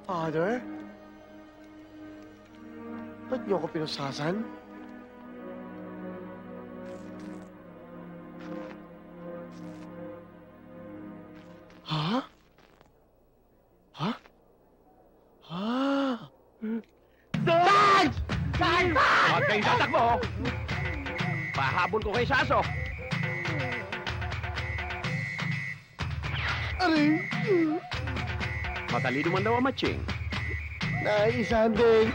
Father? Ba't niyo ako pinusasan? Ha? Ha? Ha? Sarge! Sarge! Huwag kayong tatakbo! Pahabol ko kay Saso! Aray! Matalino man daw ang matching. Naisahan din.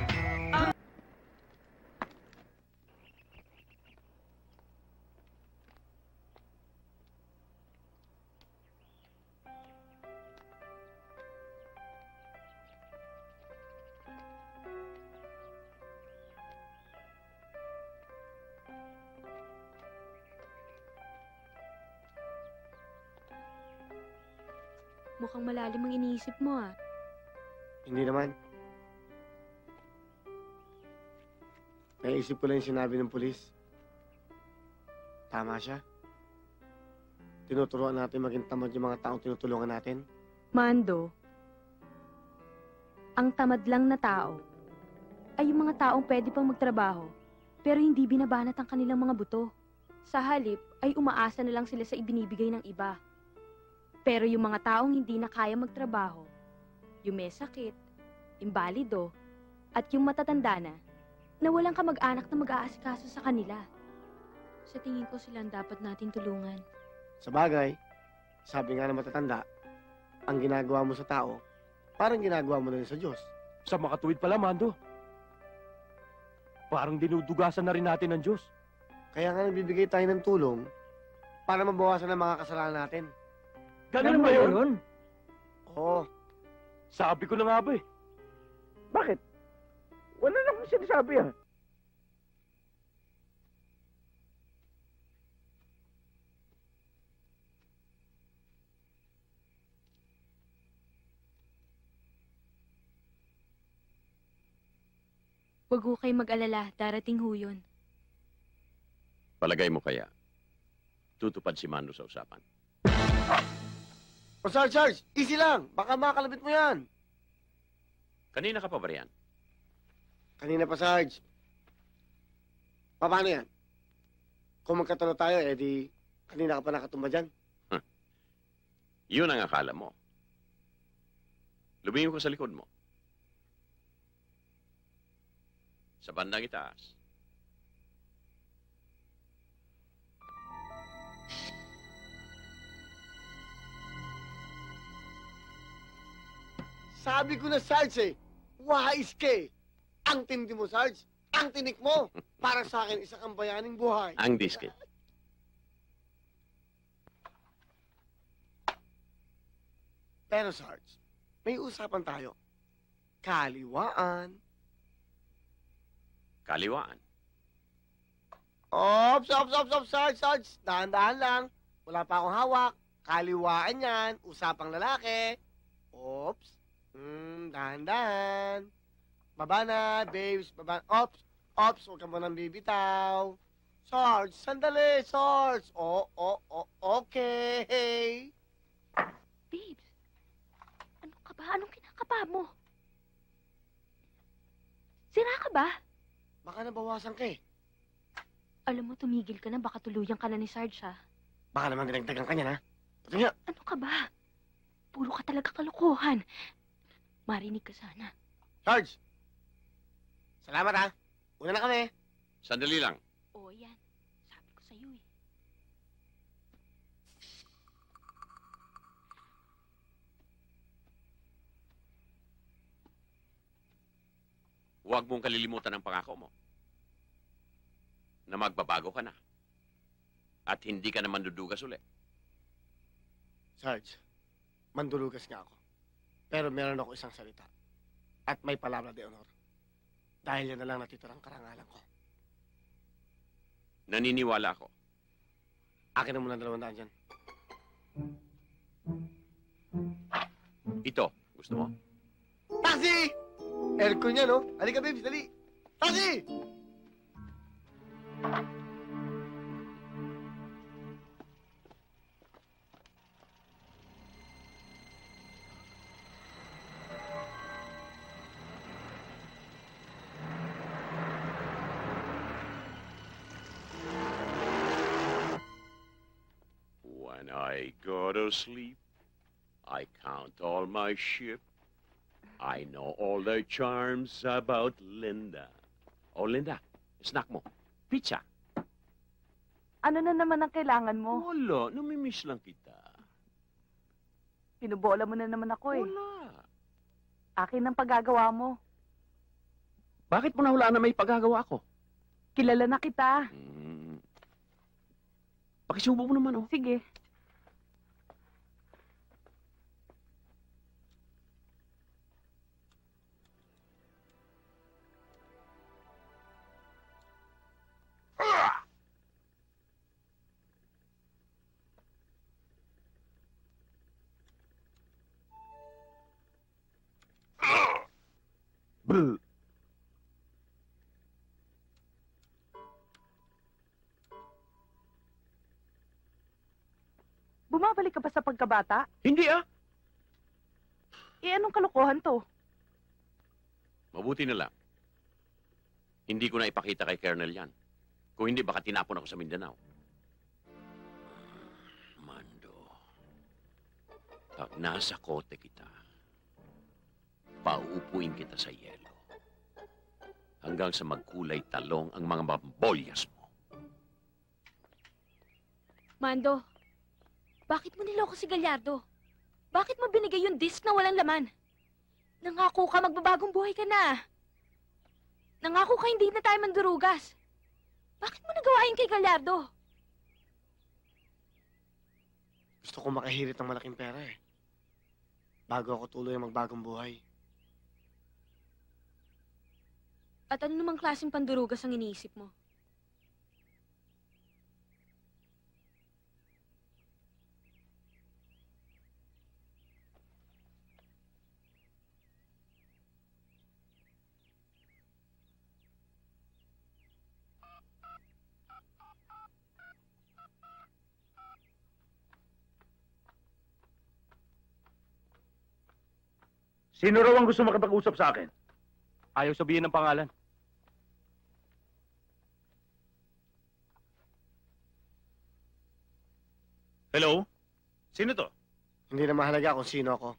Mukhang malalim ang iniisip mo, ah. Hindi naman. Naisip ko lang yung sinabi ng pulis. Tama siya. Tinuturuan natin maging tamad yung mga taong tinutulungan natin. Mando, ang tamad lang na tao ay yung mga taong pwede pang magtrabaho pero hindi binabanat ang kanilang mga buto. Sa halip ay umaasa na lang sila sa ibinibigay ng iba. Pero yung mga taong hindi na kaya magtrabaho, yung may sakit, imbalido, at yung matatanda na walang kamag-anak na mag-aasikaso sa kanila. Sa tingin ko sila ang dapat natin tulungan. Sa bagay, sabi nga ng matatanda, ang ginagawa mo sa tao, parang ginagawa mo na rin sa Diyos. Sa makatuwid pala, Mando. Parang dinudugasan na rin natin ng Diyos. Kaya nga nagbibigay tayo ng tulong para mabawasan ang mga kasalanan natin. Ganun ba yun? Oo. Sabi ko na nga ba eh. Bakit? Wala na akong sinasabi ah. Huwag ho kayo mag-alala, darating ho yun. Palagay mo kaya, tutupad si Mando sa usapan. O Sarge, easy lang. Baka makalabit mo yan. Kanina ka pa ba riyan? Kanina pa, Sarge. Paano yan? Kung magkatalo tayo, edi kanina ka pa nakatumba dyan. Yun ang akala mo. Lumingon ka sa likod mo. Sa bandang itaas. Sabi ko na, Sarge, wais ka eh. Ang tindi mo, Sarge. Ang tinik mo. Para sa akin, isa kang bayaning buhay. Ang diskit. Pero, Sarge, may usapan tayo. Kaliwaan. Kaliwaan. Ops, Sarge. Dahan-dahan lang. Wala pa akong hawak. Kaliwaan yan. Usapang lalaki. Ops. Dahan-dahan. Baba na, babes. Baba. Ops. Huwag ka mo nang bibitaw. Sarge, sandali, Sarge. Okay. Babes, ano ka ba? Anong kinakapa mo? Sira ka ba? Baka nabawasan ka eh. Alam mo, tumigil ka na. Baka tuluyan ka na ni Sarge, ha? Baka naman dinagdagan ka niya, ha? Pati nga. Ano ka ba? Puro ka talaga kalokohan. Marinig ka sana. Sarge! Salamat, ha? Una na kami. Sandali lang. Oo, yan. Sabi ko sa'yo, eh. Huwag mong kalilimutan ang pangako mo. Na magbabago ka na. At hindi ka na mandudugas ulit. Sarge, mandulugas nga ako. Pero meron ako isang salita. At may palabra de honor. Dahil yan na lang natitirang karangalan ko. Naniniwala ako. Akin na muna 200 dyan. Ito, gusto mo? Taxi! Aircon niya, no? Halika, babes, dali! Taxi! When I go to sleep, I count all my sheep. I know all the charms about Linda. Oh, Linda, snack mo. Pizza. Ano na naman ang kailangan mo? Wala, namimiss lang kita. Pinubola mo na naman ako eh. Wala. Akin ang paggagawa mo. Bakit mo nahulaan na may paggagawa ko? Kilala na kita. Pakisubo mo naman, oh. Sige. Brr. Bumabalik ka ba sa pagkabata? Hindi, ah. Anong kalokohan to? Mabuti na lang. Hindi ko na ipakita kay Colonel yan. Kung hindi, baka tinapon ako sa Mindanao. Mando, pag nasa kote kita, pauupuin kita sa yelo. Hanggang sa magkulay talong ang mga mambolyas mo. Mando, bakit mo niloko si Gallardo? Bakit mo binigay yung disc na walang laman? Nangako ka, magbabagong buhay ka na. Nangako ka, hindi na tayo mandurugas. Bakit mo nagawa yun kay Gallardo? Gusto ko makahirit ng malaking pera eh. Bago ako tuloy ang magbagong buhay. At ano namang klaseng pandurugas ang iniisip mo? Sino raw ang gusto makipag-usap sa akin? Ayaw sabihin ng pangalan. Hello? Sino to? Hindi na mahalaga kung sino ako.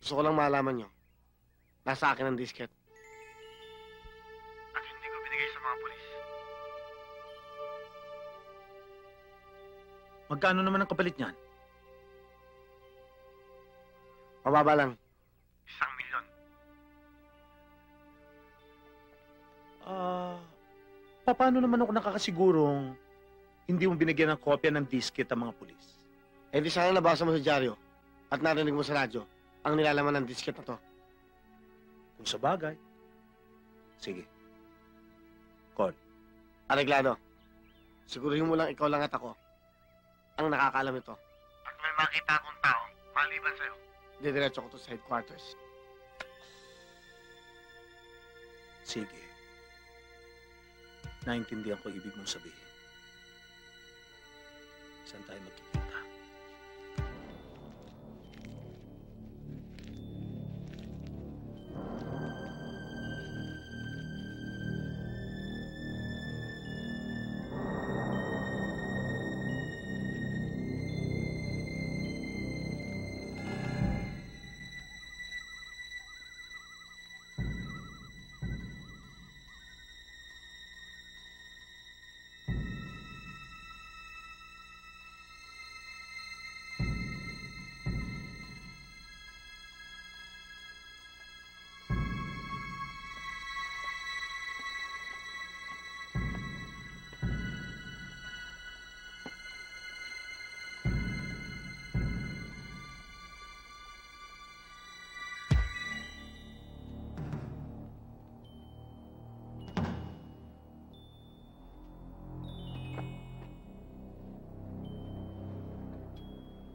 Gusto ko lang malaman nyo. Nasa akin ang disket. At hindi ko binigay sa mga polis. Magkano naman ang kapalit niyan? Mababa lang. 1,000,000. Paano naman ako nakakasigurong hindi mo binigyan ng kopya ng disket ang mga pulis? Eh di sana nabasa mo sa dyaryo at narinig mo sa radyo ang nilalaman ng disket na to. Kung sa bagay. Sige. Call. Areglado. Siguruhin mo lang ikaw lang at ako ang nakakaalam ito. At may makita akong tao, maliban sa'yo. Didiretso ko to sa headquarters. Sige. Naintindihan ko ibig mong sabihin. Saan tayo magkikita?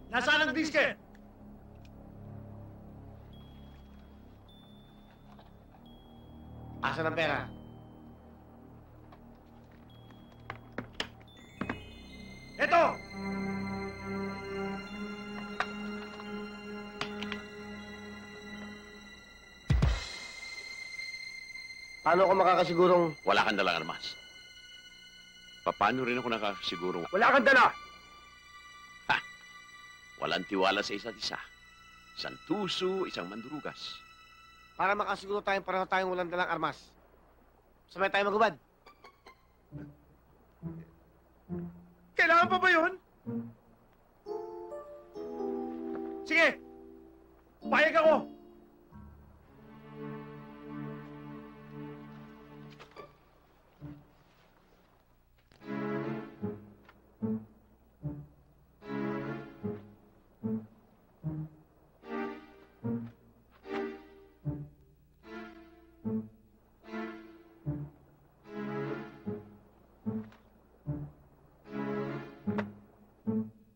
Nasaan ang disket? Asan ang pera? Eto! Paano ako makakasigurong Wala kang dalang armas. Paano rin ako nakakasiguro? Wala kang dala! Walang tiwala sa isa't isa. Isang tuso, isang mandurugas. Para makasiguro tayong pareho tayong walang dalang armas. Sabay tayo magubad. Kailangan pa ba yun? Sige! Payag ako!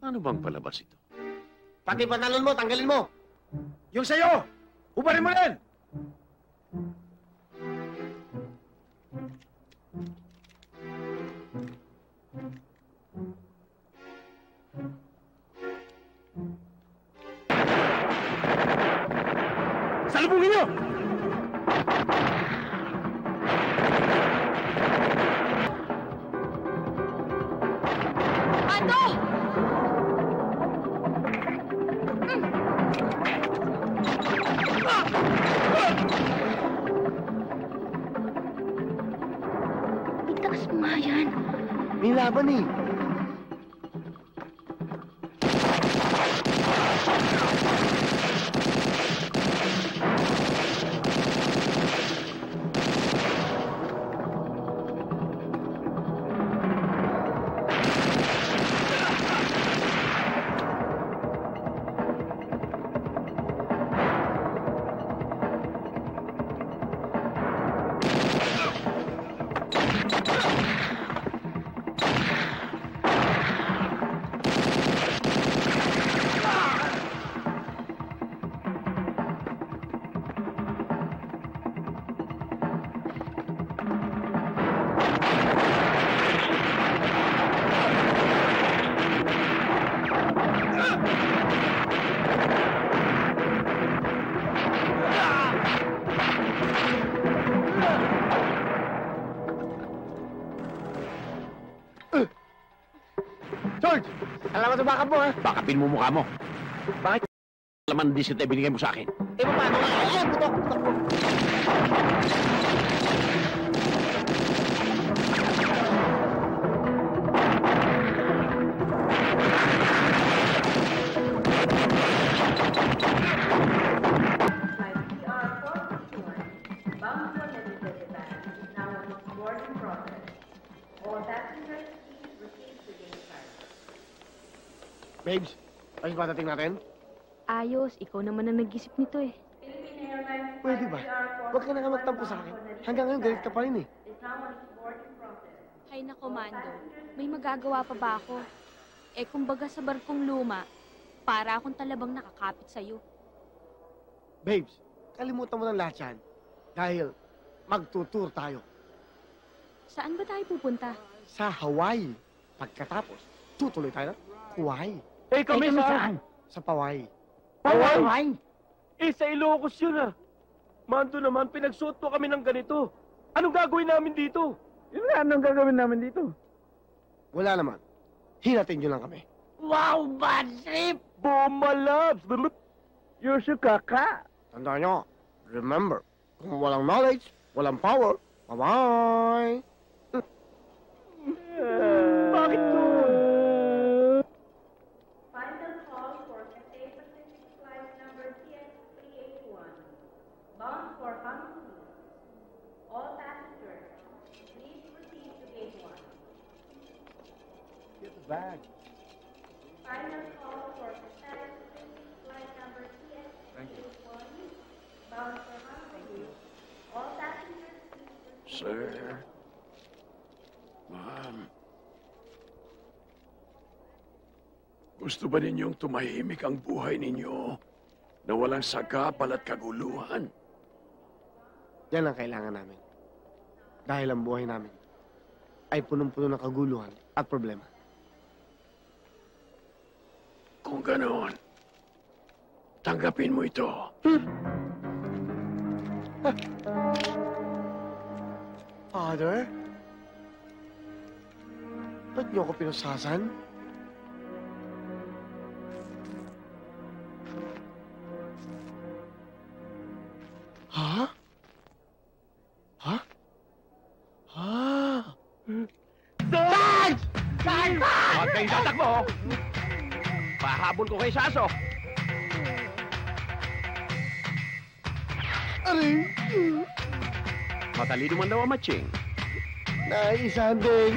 Ano bang palabas ito? Pati pantalon mo, tanggalin mo. Yung sa'yo! Ubarin mo rin! Salubungin niyo! Mando! Itaas mo nga yan. May laban eh. George! Alamat sa backup mo, ha? Bakapin mo mukha mo. Bakit laman disit na binigay mo sa akin? Eh, paano nga? Ay, putok, putok. Babes, ayos ba dating natin? Ayos, ikaw naman ang nag-isip nito eh. Pwede ba? Huwag ka na nga magtampo sa akin. Hanggang ngayon, galit ka pa rin eh. Hay na, Komando. May magagawa pa ba ako? Eh, kumbaga sa barkong luma, para akong talabang nakakapit sa'yo. Babes, kalimutan mo ng lahat yan. Dahil magtutur tayo Saan ba tayo pupunta? sa Hawaii. Pagkatapos, tutuloy tayo ng Hawaii. Eh, kami saan? Sa Hawaii. Hawaii? Eh, sa Ilocos yun ah. Mando naman, pinagsuot mo kami ng ganito. Anong gagawin namin dito? Yun nga, anong gagawin namin dito? Wala naman. Hinatin nyo lang kami. Wow, bad trip! Bumalabs! You're so kaka. Tandaan nyo, remember, kung walang knowledge, walang power. Bye-bye! Bakit to? Final call for Cathay Pacific flight number TX381, bound for Honolulu. All passengers, please proceed to gate 1. Get the bag. Final call for Cathay Pacific flight number TX381, bound for Honolulu. All passengers, please proceed. Sir. Ma'am. Gusto ba ninyong tumahimik ang buhay ninyo na walang sagapal at kaguluhan? Yan ang kailangan namin. Dahil ang buhay namin ay punong-puno ng kaguluhan at problema. Kung ganoon, tanggapin mo ito. Father? Ba't niyo ako pinusasan? Ha? Ha? Ha? Sarge! Sarge! Huwag kayong tatakbo! Pahabol ko kay Saso! Aray! Matalino man daw ang matching. Naisanding!